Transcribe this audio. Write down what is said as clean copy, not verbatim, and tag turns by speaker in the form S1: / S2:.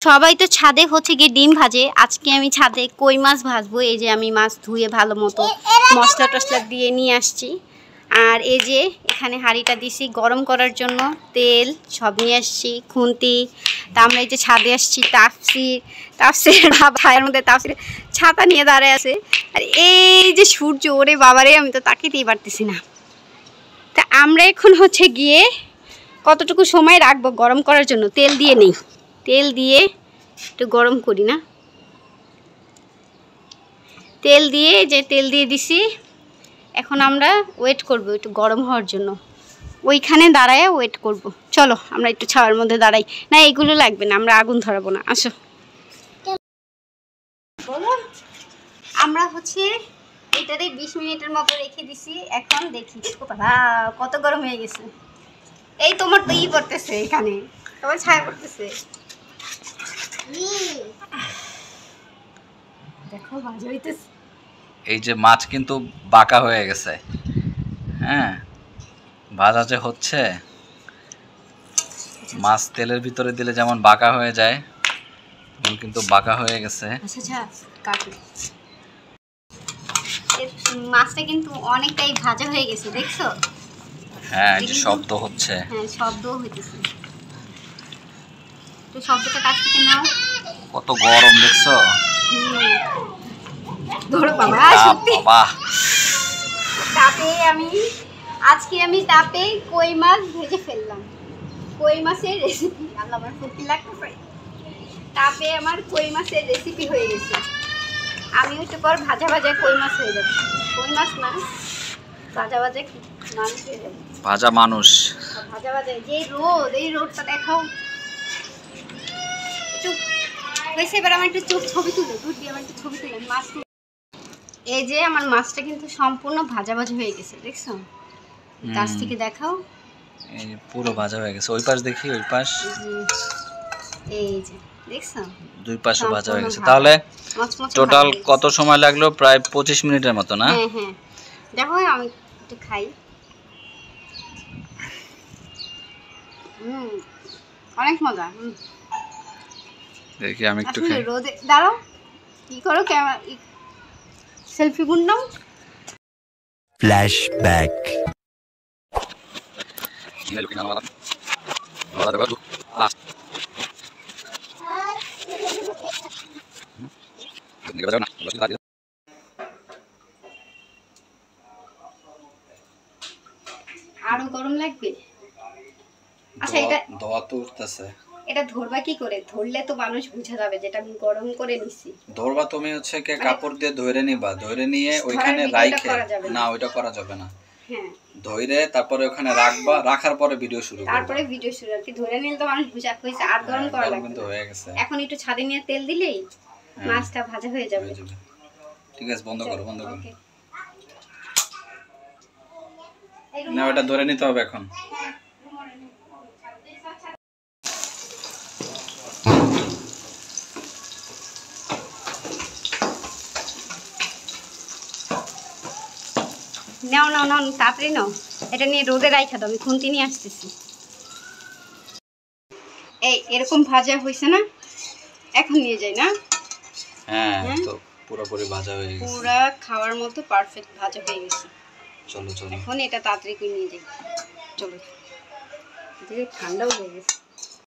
S1: সবাই তো ছাদে হচ্ছে গিয়ে ডিম ভাজে, আজকে আমি ছাদে কই মাছ ভাজবো। এই যে আমি মাছ ধুয়ে ভালো মতো মশলা টশলা দিয়ে নিয়ে আসছি। আর এই যে এখানে হাঁড়িটা দিছি গরম করার জন্য, তেল সব নিয়ে আসছি, খুন্তি। তা আমরা এই যে ছাদে আসছি, তাফসির ভাইয়ের মধ্যে তাফসির ছাতা নিয়ে দাঁড়ায় আছে। আর এই যে সূর্য, ওরে বাবারে, আমি তো তাকিয়েতেই পারতেছি না। তা আমরা এখন হচ্ছে গিয়ে কতটুকু সময় রাখবো গরম করার জন্য, তেল দিয়ে নেই, তেল দিয়ে একটু গরম করি না, তেল দিয়ে দিছি। এখন আমরা ওয়েট করব একটু গরম হওয়ার জন্য, ওইখানে দাঁড়ায় ওয়েট করব। চলো আমরা একটু ছাওয়ার মধ্যে দাঁড়াই। না এগুলো লাগবে না, আমরা আগুন ধরাবো না, আসো। বলো, আমরা হচ্ছে এটারে 20 মিনিটের মতো রেখে দিছি। এখন দেখি কত গরম হয়ে গেছে। এই তোমার তো পড়তেছে, এখানে তোমার ছায়া পড়তেছে, দেখো ভাজা হইতেছে।
S2: এই যে মাছ কিন্তু বাঁকা হয়ে গেছে, হ্যাঁ ভাজা যে হচ্ছে, মাছ তেলের ভিতরে দিলে যেমন বাঁকা হয়ে যায়, এখন কিন্তু বাঁকা হয়ে গেছে।
S1: মাছটা কিন্তু অনেকটাই ভাজা হয়ে গেছে, দেখছো?
S2: হ্যাঁ, এই যে শব্দ হচ্ছে,
S1: হ্যাঁ শব্দও হইতেছে। তো শব্দটা কাছ থেকে নাও।
S2: কত গরম দেখছো?
S1: ধরো বাবা, সত্যি তাপে আজকে আমি তাপে কই মাছ ভেজে ফেললাম। কই মাছের রেসিপি, আল্লাহ আমার ফুটি লাগতেছে। তাপে আমার কই মাছের রেসিপি হয়ে গেছে। আমি একটু পর ভাজা ভাজা কই মাছ হয়ে যাবে। কই মাছ না, ভাজা ভাজা মানুষ হয়ে যাবে।
S2: ভাজা মানুষ,
S1: ভাজা ভাজা। যে রোদ, এই রোদটা দেখাও। একটু হয়েছে, এবার আমার একটু ছবি তুলে, দুধ দিয়ে আমার একটু ছবি তুলে মাছ। এই যে আমার মাছটা কিন্তু সম্পূর্ণ ভাজা ভাজা হয়ে গেছে, দেখছো? কাছ থেকে দেখাও,
S2: এই পুরো ভাজা হয়ে গেছে। ওই পাশ দেখি, ওই পাশ,
S1: এই যে দেখছো,
S2: দুই পাশে ভাজা হয়ে গেছে। তাহলে টোটাল কত সময় লাগলো? প্রায় 25 মিনিটের মতো, না?
S1: হ্যাঁ হ্যাঁ, দেখো আমি একটু খাই। অনেক মজা।
S2: দেখি আমি একটু খাই।
S1: রোদে দাঁড়াও, কি করো, ক্যামেরা সেলফি গুণ নাও।
S3: ফ্ল্যাশব্যাক।
S1: আরো গরম লাগবে। আচ্ছা, এটা
S2: ধোয়া তো উঠতেছে।
S1: এটা ধরবা কি করে? ধরলে তো মানুষ বুঝা যাবে যেটা আমি গরম করে নিছি।
S2: ধরবা তুমি হচ্ছে কি কাপড় দিয়ে ধরে নিবা, ধরে নিয়ে ওইখানে রাইখে। না, ওইটা করা যাবে না। হ্যাঁ, ধরে তারপরে ওখানে রাখবা, রাখার পরে ভিডিও শুরু করবা।
S1: তারপরে ভিডিও শুরু আর কি, ধরে নিলে তো মানুষ বুঝা কইছে। আর গরম করা লাগবে
S2: কিন্তু হয়ে গেছে।
S1: এখন একটু ছাদে নিয়ে তেল দিলেই মাছটা ভাজা হয়ে যাবে।
S2: ঠিক আছে, বন্ধ করো, বন্ধ করো। না, ওটা ধরে নিতে হবে এখন।
S1: নাও নাও নাও, তাড়াতাড়ি নাও। এটা নিয়ে রোদে রাইখা দাও, আমি খুন্তি নিয়ে আসতেছি। এই এরকম ভাজা হয়েছে না? এখন নিয়ে যাই না?
S2: হ্যাঁ, তো পুরোপুরি ভাজা হয়ে গেছে,
S1: পুরা খাওয়ার মতো পারফেক্ট ভাজা হয়ে গেছে।
S2: চলো চলো,
S1: এখন এটা তাড়াতাড়ি করে নিয়ে যাই। চলো, ঠান্ডাও হয়ে গেছে।